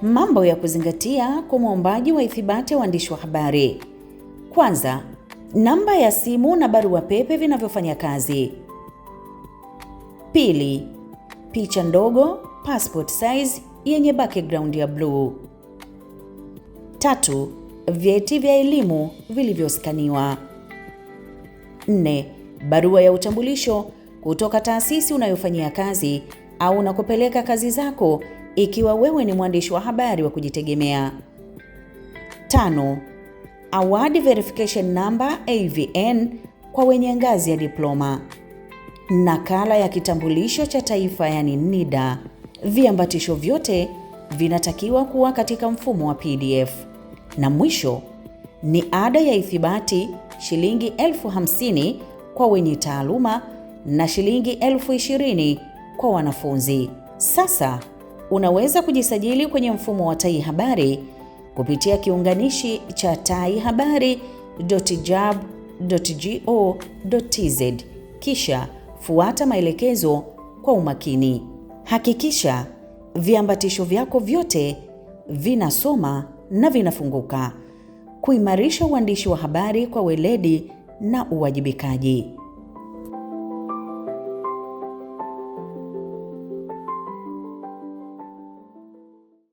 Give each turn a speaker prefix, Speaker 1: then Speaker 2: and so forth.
Speaker 1: Mambo ya kuzingatia kwa mwombaji wa ithibati ya uandishi wa habari. Kwanza, namba ya simu na barua pepe vinavyofanya kazi. Pili, picha ndogo passport size yenye background ya bluu. Tatu, vyeti vya elimu vilivyoskaniwa. 4, barua ya utambulisho kutoka taasisi unayofanyia kazi au unakopeleka kazi zako ikiwa wewe ni mwandishi wa habari wa kujitegemea. 5, Award Verification Number AVN kwa wenye ngazi ya diploma. Nakala ya kitambulisho cha taifa yani NIDA. Viambatisho vyote vinatakiwa kuwa katika mfumo wa PDF. Na mwisho ni ada ya ithibati shilingi 50,000 kwa wenye taaluma na shilingi 20,000 kwa wanafunzi. Sasa unaweza kujisajili kwenye mfumo wa Tai Habari kupitia kiunganishi cha taihabari.jab.go.tz, kisha fuata maelekezo kwa umakini. Hakikisha viambatisho vyako vyote vinasoma na vinafunguka. Kuimarisha uandishi wa habari kwa weledi na uwajibikaji.